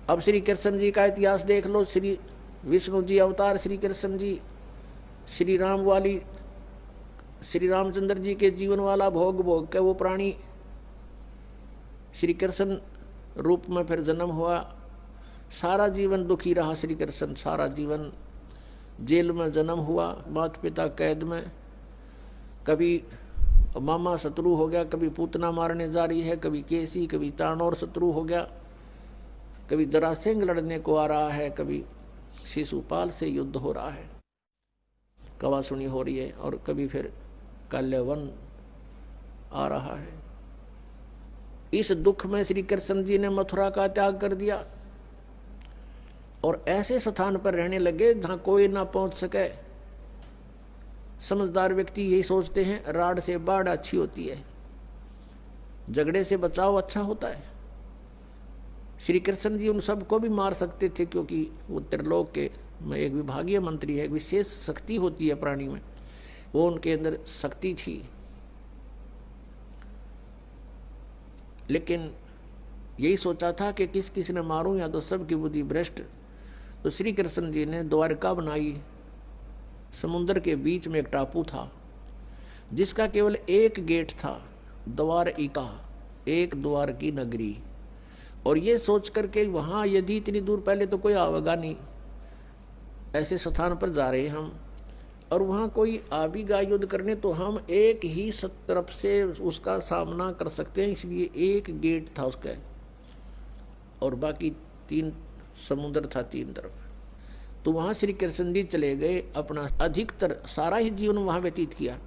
अब श्री कृष्ण जी का इतिहास देख लो। श्री विष्णु जी अवतार श्री कृष्ण जी, श्री राम वाली, श्री रामचंद्र जी के जीवन वाला भोग भोग के वो प्राणी श्री कृष्ण रूप में फिर जन्म हुआ। सारा जीवन दुखी रहा श्री कृष्ण, सारा जीवन जेल में जन्म हुआ, माता पिता कैद में, कभी मामा शत्रु हो गया, कभी पूतना मारने जा रही है, कभी केसी, कभी तानौर शत्रु हो गया, कभी जरासेंग लड़ने को आ रहा है, कभी शिशुपाल से युद्ध हो रहा है, कवासुनी हो रही है, और कभी फिर कल्यवन आ रहा है। इस दुख में श्री कृष्ण जी ने मथुरा का त्याग कर दिया और ऐसे स्थान पर रहने लगे जहां कोई ना पहुंच सके। समझदार व्यक्ति यही सोचते हैं राड से बाढ़ अच्छी होती है, झगड़े से बचाव अच्छा होता है। श्री कृष्ण जी उन सबको भी मार सकते थे, क्योंकि वो त्रिलोक के में एक विभागीय मंत्री है, विशेष शक्ति होती है प्राणी में, वो उनके अंदर शक्ति थी। लेकिन यही सोचा था कि किस किस ने मारूं, या तो सबकी बुद्धि भ्रष्ट। तो श्री कृष्ण जी ने द्वारका बनाई। समुद्र के बीच में एक टापू था जिसका केवल एक गेट था, द्वारिका, एक द्वार की नगरी। और ये सोच करके वहां यदि इतनी दूर पहले तो कोई आवेगा नहीं, ऐसे स्थान पर जा रहे हम, और वहां कोई आवेगा युद्ध करने तो हम एक ही तरफ से उसका सामना कर सकते हैं, इसलिए एक गेट था उसका, और बाकी 3 समुद्र था 3 तरफ। तो वहां श्री कृष्ण जी चले गए, अपना अधिकतर सारा ही जीवन वहां व्यतीत किया।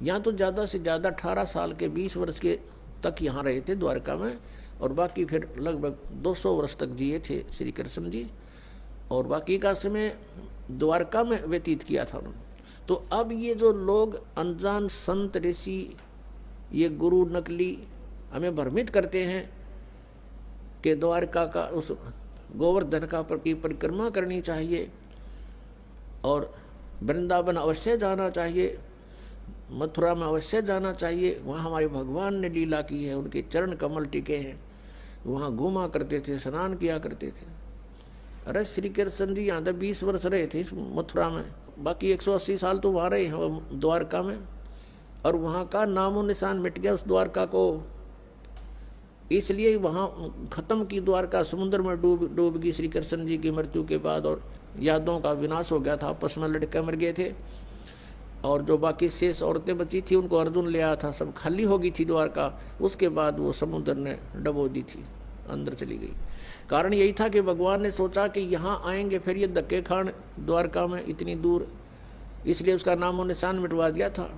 यहाँ तो ज़्यादा से ज़्यादा 18 साल के 20 वर्ष के तक यहाँ रहे थे द्वारका में, और बाकी फिर लगभग 200 वर्ष तक जिए थे श्री कृष्ण जी, और बाकी का समय द्वारका में व्यतीत किया था उन्होंने। तो अब ये जो लोग अनजान संत ऋषि, ये गुरु नकली हमें भ्रमित करते हैं कि द्वारका का उस गोवर्धन का की परिक्रमा करनी चाहिए, और वृंदावन अवश्य जाना चाहिए, मथुरा में अवश्य जाना चाहिए, वहाँ हमारे भगवान ने लीला की है, उनके चरण कमल टिके हैं, वहाँ घूमा करते थे, स्नान किया करते थे। अरे श्री कृष्ण जी यहाँ तक 20 वर्ष रहे थे मथुरा में, बाकी 180 साल तो वहाँ रहे हैं द्वारका में, और वहाँ का नामो निशान मिट गया उस द्वारका को। इसलिए वहाँ खत्म की द्वारका, समुद्र में डूब गई श्री कृष्ण जी की मृत्यु के बाद, और यादों का विनाश हो गया था, आपस में लड़के मर गए थे, और जो बाकी शेष औरतें बची थी उनको अर्जुन ले आया था, सब खाली हो गई थी द्वारका। उसके बाद वो समुद्र ने डबो दी थी, अंदर चली गई। कारण यही था कि भगवान ने सोचा कि यहाँ आएंगे फिर ये धक्के खान द्वारका में इतनी दूर, इसलिए उसका नामो निशान मिटवा दिया था।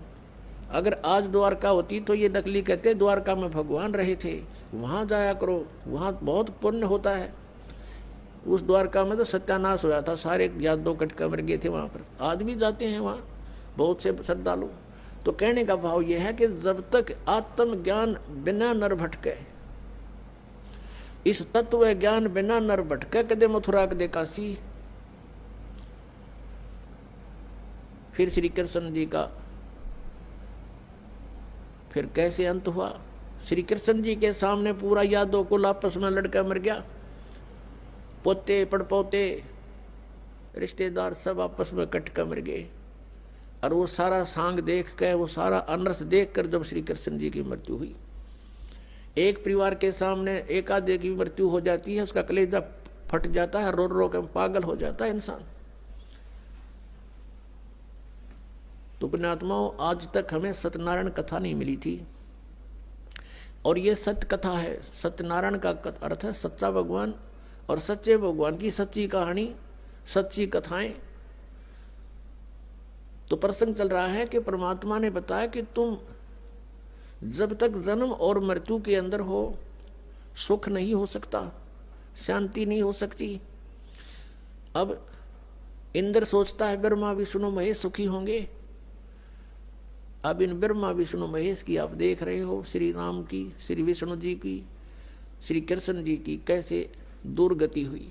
अगर आज द्वारका होती तो ये नकली कहते द्वारका में भगवान रहे थे, वहाँ जाया करो, वहाँ बहुत पुण्य होता है। उस द्वारका में तो सत्यानाश होया था, सारे यादव कटका मर गए थे वहाँ पर। आज भी जाते हैं वहाँ बहुत से श्रद्धालु। तो कहने का भाव यह है कि जब तक आत्म ज्ञान बिना नर भटके, इस तत्व ज्ञान बिना नर भटके, कदे मथुरा कदे काशी। फिर श्री कृष्ण जी का फिर कैसे अंत हुआ। श्री कृष्ण जी के सामने पूरा यादव कुल आपस में लड़का मर गया, पोते पड़पोते रिश्तेदार सब आपस में कट कर मर गए। और वो सारा सांग देख कर, वो सारा अनरस देख कर जब श्री कृष्ण जी की मृत्यु हुई, एक परिवार के सामने एक आधे की मृत्यु हो जाती है, उसका कलेजा फट जाता है, रो रो कर पागल हो जाता है इंसान। तो पुण्यात्माओं, आज तक हमें सत्यनारायण कथा नहीं मिली थी, और ये सत्य कथा है। सत्यनारायण का अर्थ है सच्चा भगवान, और सच्चे भगवान की सच्ची कहानी, सच्ची कथाएं। तो प्रसंग चल रहा है कि परमात्मा ने बताया कि तुम जब तक जन्म और मृत्यु के अंदर हो, सुख नहीं हो सकता, शांति नहीं हो सकती। अब इंद्र सोचता है ब्रह्मा विष्णु महेश सुखी होंगे। अब इन ब्रह्मा विष्णु महेश की आप देख रहे हो, श्री राम की, श्री विष्णु जी की, श्री कृष्ण जी की कैसे दुर्गति हुई।